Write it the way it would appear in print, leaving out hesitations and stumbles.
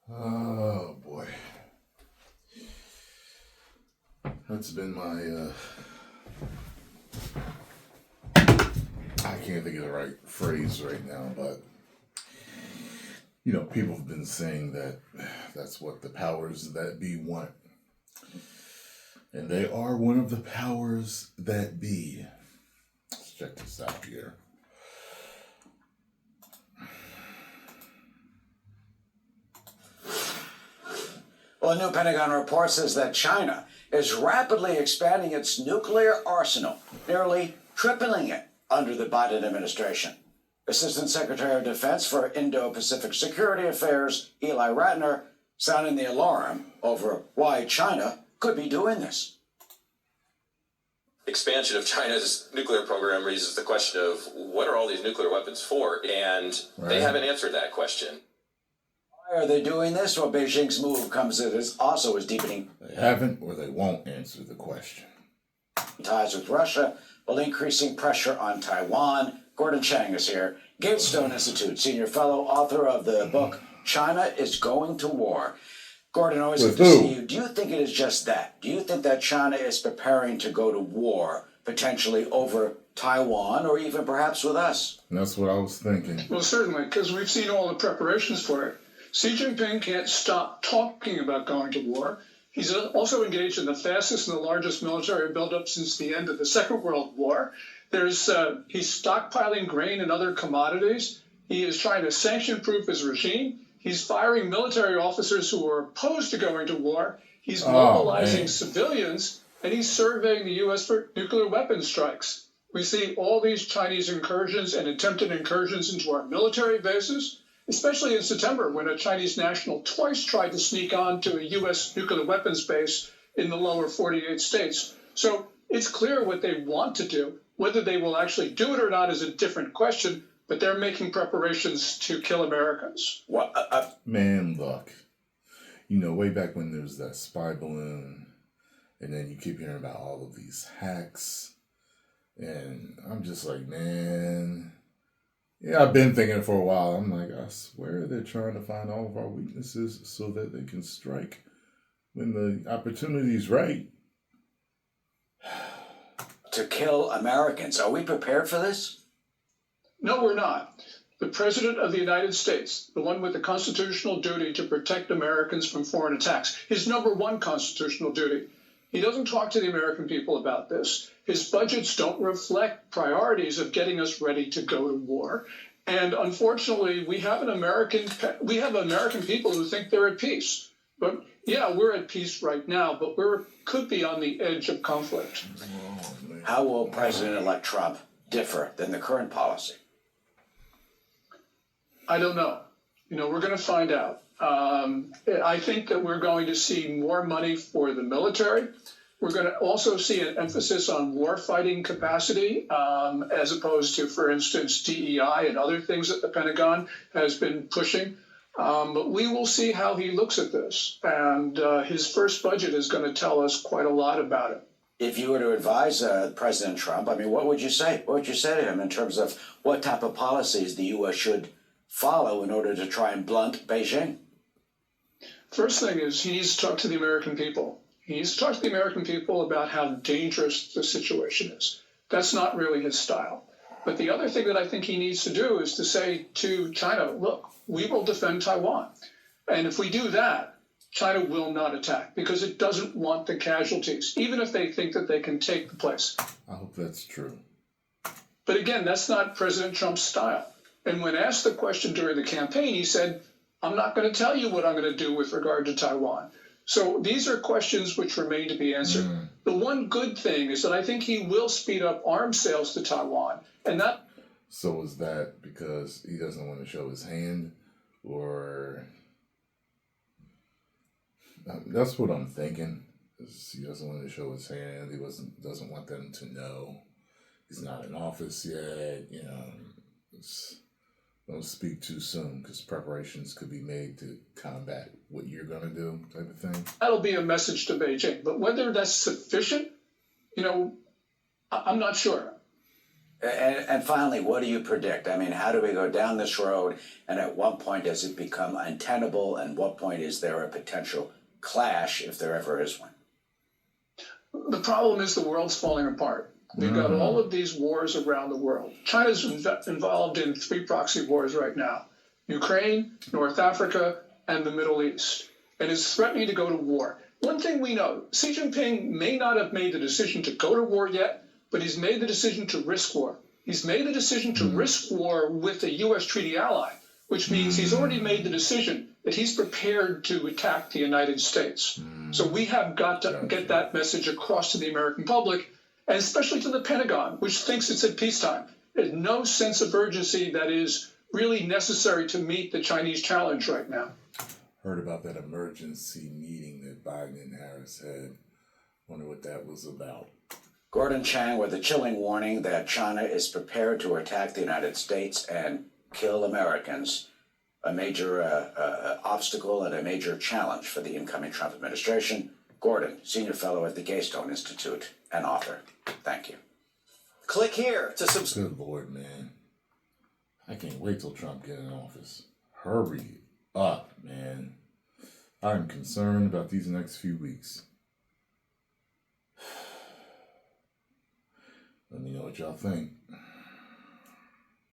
Oh boy, that's been my. I can't think of the right phrase right now, but people have been saying that that's what the powers that be want, and they are one of the powers that be. Let's check this out here. Well, a new Pentagon report says that China is rapidly expanding its nuclear arsenal, nearly tripling it under the Biden administration. Assistant Secretary of Defense for Indo-Pacific Security Affairs, Eli Ratner, sounding the alarm over why China could be doing this. Expansion of China's nuclear program raises the question of what are all these nuclear weapons for? And They haven't answered that question. Why are they doing this? Well, Beijing's move comes as also is deepening. They haven't, or they won't answer the question. Ties with Russia while increasing pressure on Taiwan. Gordon Chang is here. Gatestone Institute, senior fellow, author of the book China is Going to War. Gordon, always good to see you. Do you think it is just that? Do you think that China is preparing to go to war, potentially over Taiwan or even perhaps with us? That's what I was thinking. Well, certainly, because we've seen all the preparations for it. Xi Jinping can't stop talking about going to war. He's also engaged in the fastest and the largest military buildup since the end of the Second World War. He's stockpiling grain and other commodities. He is trying to sanction-proof his regime. He's firing military officers who are opposed to going to war. He's mobilizing civilians, and he's surveying the U.S. for nuclear weapons strikes. We see all these Chinese incursions and attempted incursions into our military bases, especially in September when a Chinese national twice tried to sneak on to a U.S. nuclear weapons base in the lower 48 states. So it's clear what they want to do. Whether they will actually do it or not is a different question, but they're making preparations to kill Americans. Man, look, way back when there was that spy balloon, and then you keep hearing about all of these hacks, and I'm just like, man, yeah, I've been thinking for a while. I'm like, I swear they're trying to find all of our weaknesses so that they can strike when the opportunity's right. To kill Americans. Are we prepared for this? No, we're not. The President of the United States, the one with the constitutional duty to protect Americans from foreign attacks, his number one constitutional duty. He doesn't talk to the American people about this. His budgets don't reflect priorities of getting us ready to go to war. And unfortunately, we have American people who think they're at peace. But yeah, we're at peace right now, but could be on the edge of conflict. How will President-elect Trump differ than the current policy? I don't know. We're going to find out. I think that we're going to see more money for the military. We're going to also see an emphasis on war-fighting capacity, as opposed to, for instance, DEI and other things that the Pentagon has been pushing. But we will see how he looks at this. And his first budget is going to tell us quite a lot about it. If you were to advise President Trump, what would you say? What would you say to him in terms of what type of policies the U.S. should follow in order to try and blunt Beijing? First thing is he needs to talk to the American people. He needs to talk to the American people about how dangerous the situation is. That's not really his style. But the other thing that I think he needs to do is to say to China, look, we will defend Taiwan. And if we do that, China will not attack because it doesn't want the casualties, even if they think that they can take the place. I hope that's true. But again, that's not President Trump's style. And when asked the question during the campaign, he said, I'm not going to tell you what I'm going to do with regard to Taiwan. So these are questions which remain to be answered. The one good thing is that I think he will speed up arms sales to Taiwan. And that. So is that because he doesn't want to show his hand, or that's what I'm thinking? He doesn't want to show his hand. He doesn't want them to know he's not in office yet. Don't speak too soon because preparations could be made to combat what you're going to do, type of thing. That'll be a message to Beijing. But whether that's sufficient, I'm not sure. And finally, what do you predict? I mean, how do we go down this road? And at what point does it become untenable? And what point is there a potential clash, if there ever is one? The problem is the world's falling apart. We've got all of these wars around the world. China's involved in 3 proxy wars right now: Ukraine, North Africa, and the Middle East, and is threatening to go to war. One thing we know, Xi Jinping may not have made the decision to go to war yet, but he's made the decision to risk war. He's made the decision to risk war with a U.S. treaty ally, which means he's already made the decision that he's prepared to attack the United States. So we have got to get that message across to the American public, and especially to the Pentagon, which thinks it's at peacetime. There's no sense of urgency that is really necessary to meet the Chinese challenge right now. Heard about that emergency meeting that Biden and Harris had. Wonder what that was about. Gordon Chang with a chilling warning that China is prepared to attack the United States and kill Americans, a major obstacle and a major challenge for the incoming Trump administration. Gordon, senior fellow at the Gaystone Institute and author. Thank you. Click here to subscribe. Good Lord, man. I can't wait till Trump get in office. Hurry up, man. I'm concerned about these next few weeks. Let me know what y'all think.